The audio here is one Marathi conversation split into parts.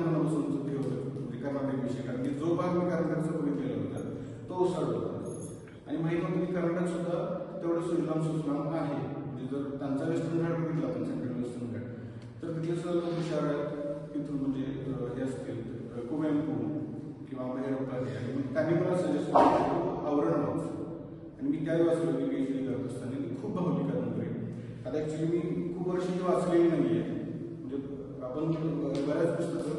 लहानपणापासून ठेवलं कर्नाटक विषय, कारण की जो भाग मी कर्नाटकचा बघितलेला होता तो ओसाड होता. आणि माहिती होतं की कर्नाटक सुद्धा तेवढं सुजलाम सुफलाम आहे. म्हणजे जर त्यांचा वेस्टर्न घाट बघितला आपण, सेंट्रल वेस्टर्न घाट, तर तिथले सर्व लोक हुशार आहेत. तिथून म्हणजे हे असतील कुवेंपू किंवा भैरप्पा, आणि त्यांनी मला सजेस्ट केलं आवरण वाच. आणि मी त्याही वाचलं की PhD करत असताना ती खूप भावली कादंबरी. आता ॲक्च्युली मी खूप वर्षी वाचलेली नाही आहे, म्हणजे आपण बऱ्याच पुस्तकं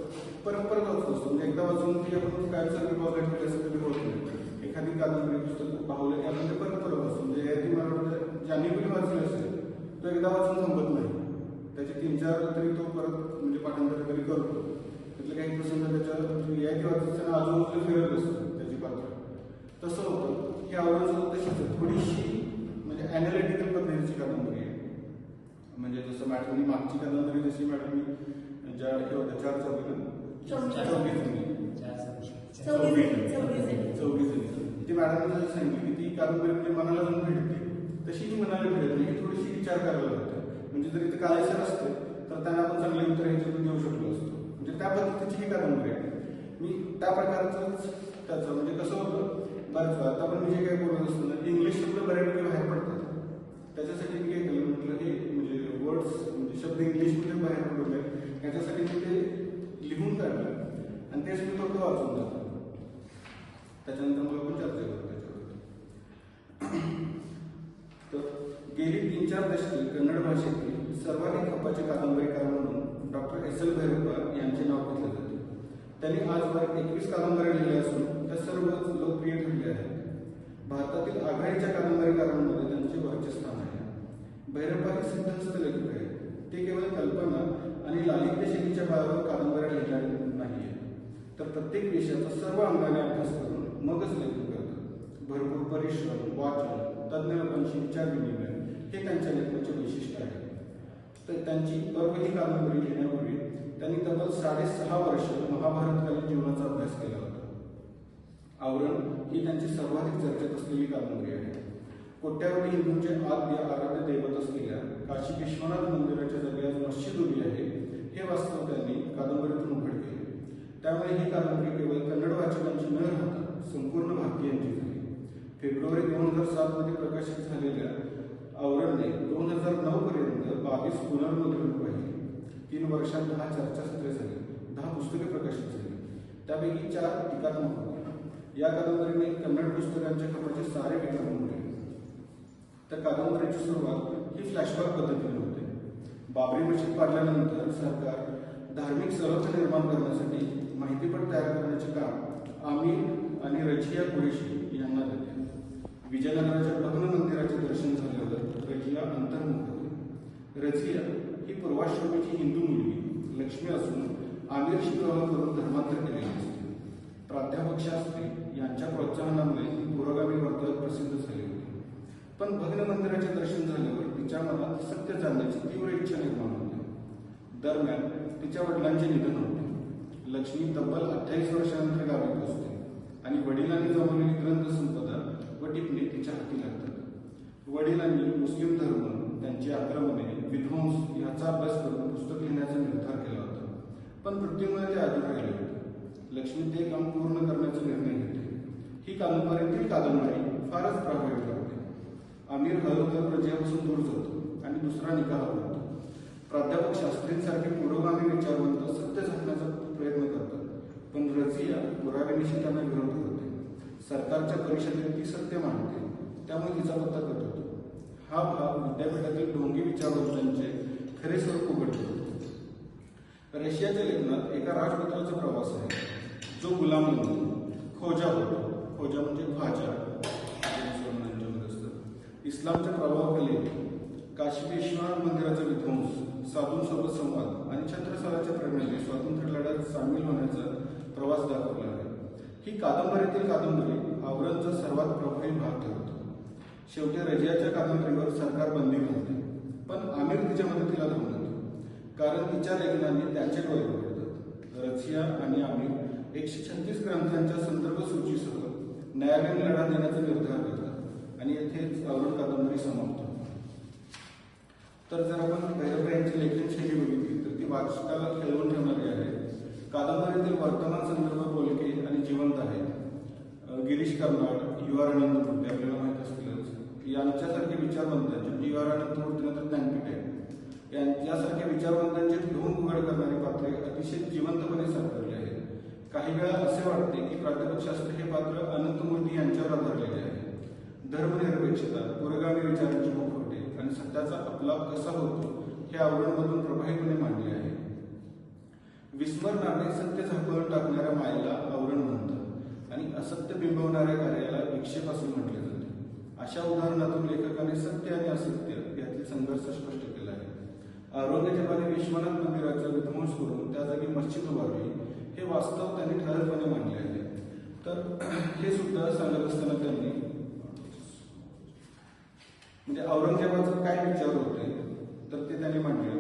परत वाचत असतो. म्हणजे एकदा वाचून ती आपण काय सगळी बघायची असं कधी होत नाही. एखादी कादंबरी पुस्तक पाहलं की आपण ते परत असतो. म्हणजे ती मला वाटतं ज्यांनी कोणी वाचली असेल तो एकदा वाचून संपत नाही, त्याचे 3-4 तरी तो परत म्हणजे पाठांतर तरी करतो. त्यातले काही प्रसंग त्याच्या या किंवा असताना आजूबाजूला फिरत असतं त्याची पात्र. तसं होतं की आवरण सुद्धा तशीच थोडीशी म्हणजे ॲनालिटिकल पद्धतीची कादंबरी आहे. म्हणजे जसं मॅडमनी मागची कादंबरी जशी मॅडमनी ज्या हे होत्या 4 चौघी ती मॅडमने जसं सांगितली की ती कादंबरी म्हणजे मनाला जाऊन भेटते, तशी ती मनाला भेटत नाही. थोडीशी विचार करायला लागते. म्हणजे जर इथे काळेसर असते तर त्यांना आपण चांगले उत्तर ह्याच्यातून देऊ शकलो असतो. म्हणजे त्या पद्धतीची ही कादंबरी आहे. मी त्या प्रकारचंच त्याचं म्हणजे कसं होतं बऱ्याच वेळा आता आपण मी जे काही बोलत असतो ना, इंग्लिश शब्द बऱ्यापैकी बाहेर पडतात. त्याच्यासाठी मी काय केलं, म्हटलं हे म्हणजे वर्ड्स म्हणजे शब्द इंग्लिशमध्ये बाहेर पडू नये याच्यासाठी मी ते लिहून काढलं आणि तेच मी फक्त वाचून जातो. त्याच्यानंतर मग आपण चर्चा करू त्याच्यावरती. तर गेली 3-4 दशके कन्नड भाषेतील सर्वाधिक खपाचे कादंबरीकार म्हणून डॉक्टर SL भैरप्पा यांचे नाव घेतले जाते. त्यांनी आजवर 21 कादंबऱ्या लिहिल्या असून त्या सर्व लोकप्रिय ठरल्या आहेत. भारतातील आघाडीच्या कादंबरीकारांमध्ये त्यांचे वरचे स्थान आहे. भैरप्पा हे सिद्धहस्त लेखक आहेत. ते केवळ कल्पना आणि लालित्य शैलीच्या बळावर कादंबऱ्या लिहिल्या नाहीये, तर प्रत्येक विषयाचा सर्व अंगाने अभ्यास करून मगच लेखन करतात. भरपूर परिश्रम, वाचन, तज्ज्ञ लोकांशी विचार विनिमय हे त्यांच्या लेखनाचे वैशिष्ट्य आहे. तर त्यांची पर्व ही कादंबरी लिहिण्यापूर्वी त्यांनी तब्बल 6.5 वर्ष महाभारतकालीन जीवनाचा अभ्यास केला होता. आवरण ही त्यांची सर्वाधिक चर्चेत असलेली कादंबरी आहे. कोट्यावधी हिंदूंचे आद्य आराध्य दैवत असलेल्या काशी विश्वनाथ मंदिराच्या जागी आज मस्जिद उभी आहे हे वास्तव त्यांनी कादंबरीतून उघड केले. त्यामुळे ही कादंबरी केवळ कन्नड वाचकांची न राहता संपूर्ण भारतीयांची झाली. फेब्रुवारी 2007 मध्ये प्रकाशित झालेल्या आवरणने 2009 पर्यंत 22 पुनर्मुद्रण पाहिली. 3 वर्षात 10 चर्चासत्रे झाली, 10 पुस्तके प्रकाशित झाली, त्यापैकी 4 टीकात्मक होती. या कादंबरीने कन्नड पुस्तकांच्या खपाचे सारे विक्रम मोडले. त्या कादंबरीची सुरुवात ही फ्लॅशबॅक पद्धतीने होते. बाबरी मशीद पाडल्यानंतर सरकार धार्मिक सलोखा निर्माण करण्यासाठी माहितीपट तयार करण्याचे काम आमिर आणि रझिया कुरेशी यांना देते. विजयनगराच्या भग्न मंदिराचे दर्शन झाल्यावर रझिया अंतर्मुख होते. रझिया ही पूर्वाश्रमीची हिंदू मुलगी लक्ष्मी असून आमिरशी विवाह करून धर्मांतर केलेली असते. प्राध्यापक शास्त्री यांच्या प्रोत्साहनामुळे ती पुरोगामी वर्तुळात प्रसिद्ध झाली होती. पण भग्न मंदिराचे दर्शन झाल्यावर तिच्या मनात सत्य जाणण्याची तीव्र इच्छा निर्माण होते. दरम्यान तिच्या वडिलांचे निधन होते. लक्ष्मी तब्बल 28 वर्षानंतर गावी पोहोचते आणि वडिलांनी जमवलेली ग्रंथसंपदा व टिपणे तिच्या हाती लागतात. वडिलांनी मुस्लिम धर्म, त्यांची आक्रमणे, विध्वंस याचा अभ्यास करून पुस्तक लिहिण्याचा निर्धार केला होता. पण मृत्यूमुळे ते अधूर राहिले होते. लक्ष्मी ते काम पूर्ण करण्याचा निर्णय घेते. ही कादंबरीतील कादंबरी फारच प्रभावी ठरते. आमिर हळूहळू रझियापासून दूर जातो आणि दुसरा निकाह करतो. प्राध्यापक शास्त्रींसारखे पुरोगामी विचारवंत सत्य झाकण्याचा प्रयत्न करतात, पण रझिया पुराव्यानिशी त्यांना विरोध करते. सरकारच्या परिषदेत ती सत्य मांडते, त्यामुळे तिचा पत्ता कट होतो. हा भाग विद्यापीठातील ढोंगी विचारवंतांचे खरे स्वरूप उघडतो. रशियाच्या लेखनात एका राजपुत्राचा प्रवास आहे जो गुलाम बनतो, खोजा होतो. खोजा म्हणजे ख्वाजा इस्लामच्या प्रभावाखाली काशी विश्वनाथ मंदिराचा विध्वंस, साधूंसोबत संवाद आणि छत्रसालाच्या प्रेरणेने स्वातंत्र्य लढ्यात सामील होण्याचा प्रवास दाखवला आहे. ही कादंबरीतील कादंबरी आवरणचा सर्वात प्रभावी भाग ठरतो. शेवटी रझियाच्या कादंबरीवर सरकार बंदी घालते, पण आमिर तिच्या मदतीला धावून येतो, कारण तिच्या लेखनाने त्यांचे डोळे उघडतात. रझिया आणि आमिर 136 ग्रंथांच्या संदर्भ सूचीसह न्यायालयीन लढा देण्याचा निर्धार करतात आणि येथेच आवरण कादंबरी समाप्त. तर जर आपण भैरप्पा यांची लेखन शैली बघितली तर ती वाचकाला खेळवून ठेवणारी आहे. कादंबरी कर्नाड, यू आर अनंतमूर्ती आपल्याला माहित असतीलच, यांच्यासारखे विचारवंतांचे, यू आर अनंतमूर्ती नंतर ज्ञानपीठ आहे, यांच्यासारख्या विचारवंतांचे ढोंग उघड करणारी पात्रे अतिशय जिवंतपणे साकारली आहेत. काही वेळा असे वाटते की प्राध्यापकशास्त्र हे पात्र अनंतमूर्ती यांच्यावर आधारलेले आहे. धर्मनिरपेक्षता, पुरोगामी विचारांची मुखवटे आणि सत्याचा अपलाप कसा होतो हे आवरणमधून प्रभावीपणे मांडले आहे. विस्मरणाने सत्य झाकून टाकणाऱ्या मायेला आवरण म्हणतात आणि असत्य बिंबवणाऱ्या कार्याला विक्षेप असे म्हटले जाते. अशा उदाहरणातून लेखकाने सत्य आणि असत्य यातील संघर्ष स्पष्ट केला आहे. औरंगजेबाने विश्वनाथ मंदिराचा विध्वंस करून त्या जागी मस्जिद उभारली हे वास्तव त्यांनी ठळकपणे मांडले आहे. तर हे सुद्धा सांगत असताना त्यांनी म्हणजे औरंगजेबाचे काय विचार होते तर ते त्यांनी मांडले.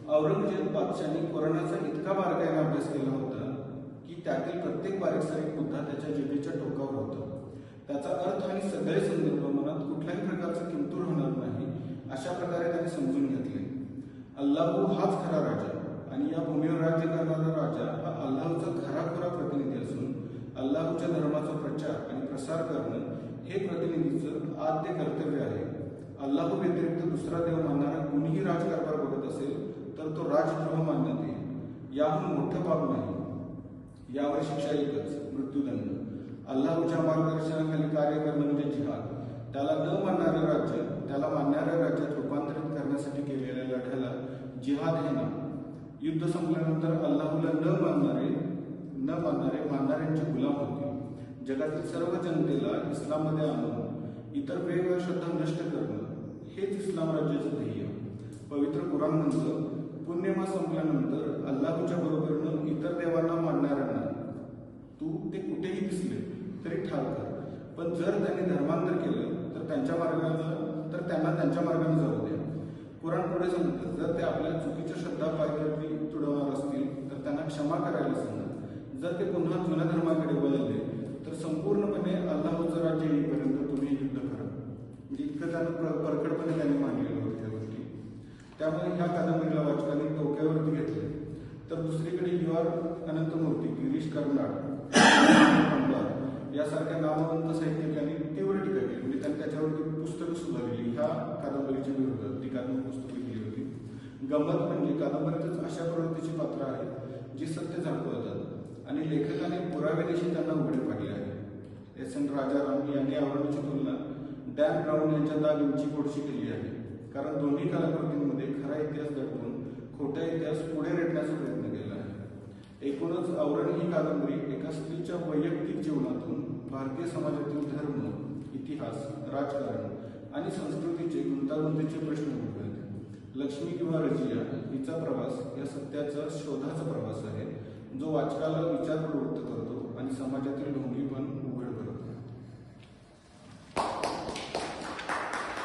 औरंगजेब बादशाहाने कुराणाचा इतका बारकाईने अभ्यास केला होता की त्यातील प्रत्येक बारीकसारीक मुद्दा त्याच्या जिभेच्या टोकावर होता. त्याचा अर्थ आणि सगळे संदर्भ मनात कुठल्याही प्रकारचा किंतूर होणार नाही अशा प्रकारे त्यांनी समजून घेतले. अल्लाहू हाच खरा राजा आणि या भूमीवर राज्य करणारा राजा हा अल्लाहचा खराखुरा प्रतिनिधी असून अल्लाहच्या धर्माचा प्रचार आणि प्रसार करणं हे प्रतिनिधीचं आद्य कर्तव्य आहे. अल्लाहू व्यतिरिक्त दुसरा देव मानणारा कुणीही राजकारभार बघत असेल तर तो राजद्रोह मानण्यात येईल. याहून मोठं पाप नाही. यावर शिक्षा एकच, मृत्यूदंड. अल्लाहच्या मार्गदर्शनाखाली कार्य करणं म्हणजे जिहाद. त्याला न मानणारे राज्य त्याला मानणाऱ्या राज्यात रूपांतरित करण्यासाठी केलेल्या लढ्याला जिहाद हे नाव. युद्ध संपल्यानंतर अल्लाहला न मानणाऱ्यांचे गुलाम होते. जगातील सर्व जनतेला इस्लाममध्ये आणून इतर वेगवेगळ्या श्रद्धा नष्ट करणं हेच इस्लाम राज्याचं ध्येय. पवित्र कुराण म्हणतं, पुण्यमास संपल्यानंतर अल्लाहच्या बरोबरीनं इतर देवांना मानणाऱ्यांना तू ते कुठेही दिसले तरी ठार कर. पण जर त्यांनी धर्मांतर केलं तर त्यांना त्यांच्या मार्गाने जाऊ द्या. कुराण पुढे सांगतं, जर ते आपल्या चुकीच्या श्रद्धा पायदळी तुडवणार असतील तर त्यांना क्षमा करायला सांगा. जर ते पुन्हा जुन्या धर्माकडे वळले तर संपूर्णपणे अल्लाहचं राज्य येईपर्यंत तुम्ही युद्ध करा. म्हणजे इतकं त्यांना परखडपणे त्यांनी मांडलेलं होतं त्या गोष्टी. त्यामुळे ह्या कादंबरीला वाचकांनी टोक्यावरती घेतले. तर दुसरीकडे यू आर अनंतमूर्ती, गिरीश कर्नाड यासारख्या नामवंत साहित्यिकांनी तीव्र टीका केली. म्हणजे त्यांनी त्याच्यावरती पुस्तकं सुद्धा लिहिली. ह्या कादंबरीच्या विरोधात टीकात्मक पुस्तकं लिहिली होती. गंमत म्हणजे कादंबरीतच अशा प्रवृत्तीची पात्र आहेत जी सत्य झाकवतात आणि लेखकाने पुराव्यानिशी त्यांना उघडे पाडले आहे. एस.एन. राजाराम यांनी आवरणाची तुलना डॅन ब्राऊन यांच्या दा विंची कोडशी केली आहे. कारण दोन्ही कलाकृतींमध्ये खरा इतिहास दडवून खोटा इतिहास पुढे रेटण्याचा प्रयत्न केला आहे. एकूणच आवरण ही कादंबरी एका स्त्रीच्या वैयक्तिक जीवनातून भारतीय समाजातील धर्म, इतिहास, राजकारण आणि संस्कृतीचे गुंतागुंतीचे प्रश्न उद्भवते. लक्ष्मी किंवा रजिया हिचा प्रवास या सत्याचा शोधाचा प्रवास आहे जो वाचकाला विचार प्रवृत्त करतो आणि समाजातील